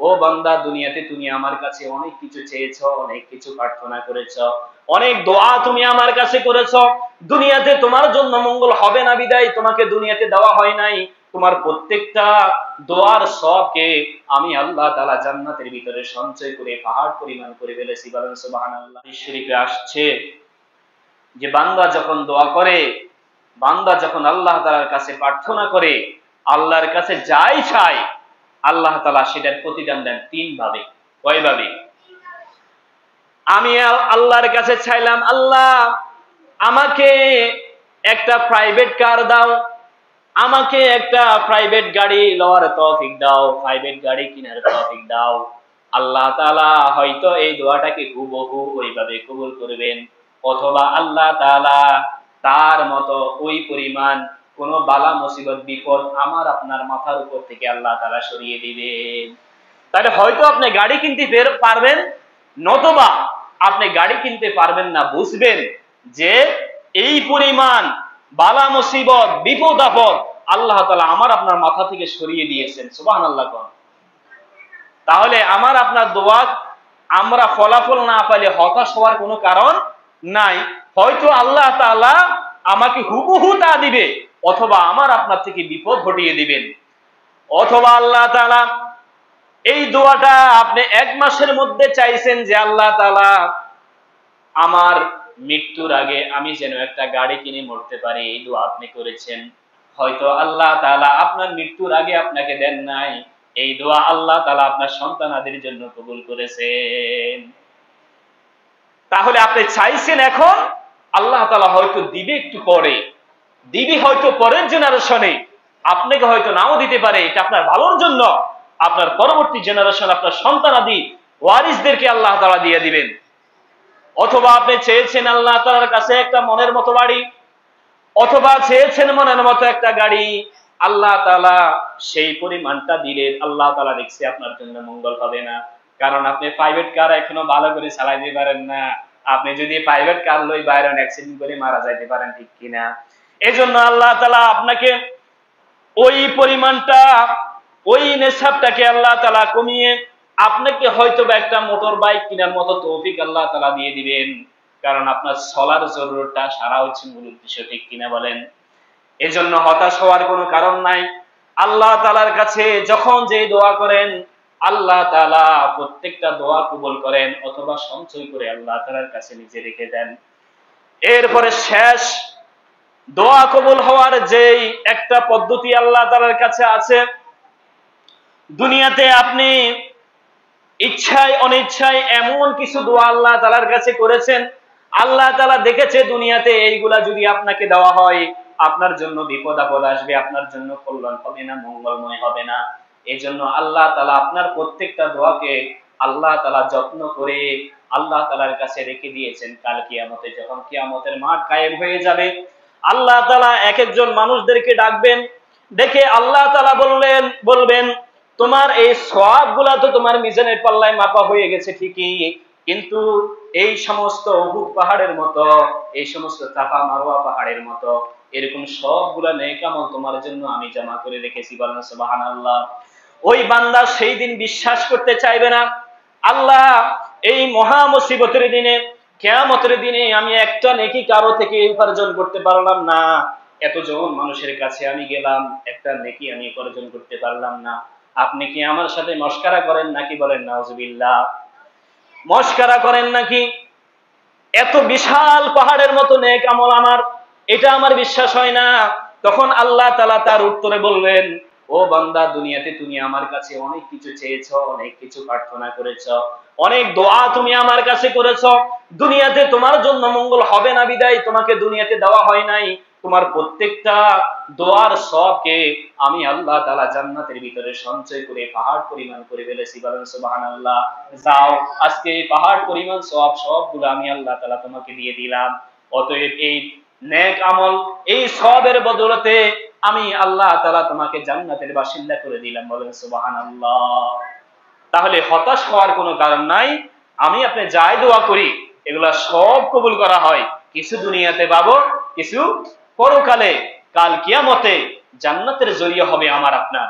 ও বান্দা, দুনিয়াতে তুমি আমার কাছে অনেক কিছু চেয়েছো, অনেক কিছু প্রার্থনা করেছো, অনেক দোয়া তুমি আমার কাছে করেছো। দুনিয়াতে তোমার জন্য মঙ্গল হবে না বিদায় তোমাকে দুনিয়াতে দেওয়া হয় নাই। তোমার প্রত্যেকটা দোয়ার সবকে আমি আল্লাহ তাআলা জান্নাতের ভিতরে সঞ্চয় করে পাহাড় পরিমাণ করে ফেলেছি। বলেন সুবহানাল্লাহ। শরীফে আসছে যে বান্দা যখন দোয়া করে, বান্দা যখন আল্লাহ তাআলার কাছে প্রার্থনা করে, আল্লাহর কাছে যাই চায়, আল্লাহ তাআলা সেটার প্রতিদান দেন তিন ভাবে। কয়ভাবে? আমি আল্লাহর কাছে চাইলাম, আল্লাহ আমাকে একটা প্রাইভেট কার দাও, আমাকে একটা প্রাইভেট গাড়ি লওয়ার তৌফিক দাও, প্রাইভেট গাড়ি কেনার তৌফিক দাও। আল্লাহ তাআলা হয়তো এই দোয়াটাকে হুবহু ওইভাবে কবুল করবেন, অথবা আল্লাহ তাআলা তার মতো ওই পরিমাণ কোন বালা মুসিবত বিপদ আমার আপনার মাথার উপর থেকে আল্লাহ তাআলা সরিয়ে দিবেন। তাহলে হয়তো আপনি গাড়ি কিনতে পারবেন, নতুবা আপনি গাড়ি কিনতে পারবেন না। বুঝবেন যে এই পরিমাণ বালা মুসিবত বিপদ আপদ আল্লাহ তাআলা আমার আপনার মাথা থেকে সরিয়ে দিয়েছেন। সুবহানাল্লাহ। তাহলে আমার আপনার দোয়া আমরা ফলাফল না পাইলে হতাশ হওয়ার কোনো কারণ নাই। হয়তো আল্লাহ তাআলা আমাকে হুবহু তা দিবে, অথবা আমার আপনার থেকে বিপদ ঘটিয়ে দিবেন, অথবা আল্লাহ তাআলা এই দোয়াটা আপনি 1 মাসের মধ্যে চাইছেন যে আল্লাহ তাআলা আমার মৃত্যুর আগে আমি যেন একটা গাড়ি কিনে মরতে পারি, এই দোয়া আপনি করেছেন। হয়তো আল্লাহ তাআলা আপনার মৃত্যুর আগে আপনাকে দেন নাই, এই দোয়া আল্লাহ তাআলা আপনার সন্তানাদের জন্য কবুল করেছেন। তাহলে আপনি চাইছেন এখন, আল্লাহ তাআলা হয়তো দিবে একটু পরে, দিবে হয়তো পরের জেনারেশনে, আপনাকে হয়তো নাও দিতে পারে। এটা আপনার ভালোর জন্য, আপনার পরবর্তী জেনারেশন, আপনার সন্তানাদি ওয়ারিসদেরকে আল্লাহ তাআলা দিয়ে দিবেন। অথবা আপনি চেয়েছেন আল্লাহ তাআলার কাছে একটা মনের মতো বাড়ি, অথবা চেয়েছেন মনের মতো একটা গাড়ি, আল্লাহ তাআলা সেই পরিমাণটা দিলেন। আল্লাহ তাআলা দেখছে আপনার জন্য মঙ্গল হবে না, কারণ আপনি প্রাইভেট কার এখনো ভালো করে চালাইতে পারেন না। আপনি যদি প্রাইভেট কার লই বাইরে অ্যাক্সিডেন্ট করে মারা যাইতে পারেন, ঠিক কিনা? এজন্য আল্লাহ তাআলা আপনাকে ওই পরিমাণটা, ওই নেশাবটাকে আল্লাহ তাআলা কমিয়ে আপনাকে হয়তো একটা মোটর বাইক কেনার মতো তৌফিক আল্লাহ তাআলা দিয়ে দিবেন, কারণ আপনার চলার জরুরতটা সারা হচ্ছে মূল উদ্দেশ্য, ঠিক কিনা বলেন? এজন্য হতাশ হওয়ার কোনো কারণ নাই। আল্লাহ তাআলার কাছে যখন যে দোয়া করেন, আল্লাহ তাআলা প্রত্যেকটা দোয়া কবুল করেন, অথবা সঞ্চয় করে আল্লাহ তাআলার কাছে নিজে রেখে দেন। এরপরে শেষ দোয়া কবুল হওয়ার যেই একটা পদ্ধতি আল্লাহ তাআলার কাছে আছে, দুনিয়াতে আপনি ইচ্ছায় অনিচ্ছায় এমন কিছু দোয়া আল্লাহ তাআলার কাছে করেছেন, আল্লাহ তাআলা দেখেছে দুনিয়াতে এইগুলা যদি আপনাকে দেওয়া হয়, আপনার জন্য বিপদ আপদ আসবে, আপনার জন্য কল্যাণ হবে না, মঙ্গলময় হবে না। এজন্য আল্লাহ তাআলা আপনার প্রত্যেকটা দোয়াকে আল্লাহ তাআলা যত্ন করে আল্লাহ তাআলার কাছে রেখে দিয়েছেন। কাল কিয়ামতে যখন কিয়ামতের মাঠ কায়েম হয়ে যাবে, আল্লাহ তাআলা এক একজন মানুষদেরকে ডাকবেন, ডেকে আল্লাহ তাআলা বলবেন তোমার এই সওয়াবগুলা তো তোমার মিজানের পাল্লায় মাপা হয়ে গেছে ঠিকই, কিন্তু এই সমস্ত উহুদ পাহাড়ের মতো, এই সমস্ত সাফা মারওয়া পাহাড়ের মতো এরকম সবগুলা নেক আমল তোমার জন্য আমি জমা করে রেখেছি। বলেন সুবহানাল্লাহ। ওই বান্দা সেই দিন বিশ্বাস করতে চাইবে না, আল্লাহ এই মহা মুসিবতের দিনে, কিয়ামতের দিনে আমি একটা নেকি কারো থেকে উপার্জন করতে পারলাম না, এতজন মানুষের কাছে আমি গেলাম, একটা নেকি আমি উপার্জন করতে পারলাম না। আপনি কি আমার সাথে মস্কারা করেন নাকি? বলেন নাউজুবিল্লাহ। মস্কারা করেন নাকি? এত বিশাল পাহাড়ের মতো নেক আমল আমার, এটা আমার বিশ্বাস হয় না। তখন আল্লাহ তাআলা তার উত্তরে বলবেন, ও বান্দা, দুনিয়াতে তুমি আমার কাছে অনেক কিছু চেয়েছো, অনেক কিছু প্রার্থনা করেছো, অনেক দোয়া তুমি আমার কাছে করেছো। দুনিয়াতে তোমার জন্য মঙ্গল হবে না বিদায় তোমাকে দুনিয়াতে দেওয়া হয় নাই। তোমার প্রত্যেকটা দোয়ার সবকে আমি আল্লাহ তাআলা জান্নাতের ভিতরে সঞ্চয় করে পাহাড় পরিমাণ করে ফেলেছি। বলেন সুবহানাল্লাহ। যাও, আজকে এই পাহাড় পরিমাণ সবগুলো আমি আল্লাহ তাআলা তোমাকে দিয়ে দিলাম। অতএব এই নেক আমল, এই সবের বদলতে আমি আল্লাহ তাআলা তোমাকে জান্নাতের বাসিন্দা করে দিলাম। বলেন সুবহানাল্লাহ। তাহলে হতাশ হওয়ার কোনো কারণ নাই। আমি আপনি যাই দোয়া করি এগুলা সব কবুল করা হয়, কিছু দুনিয়াতে পাবো, কিছু পরকালে কাল কিয়ামতে জান্নাতের জরিয়া হবে আমার আপনার।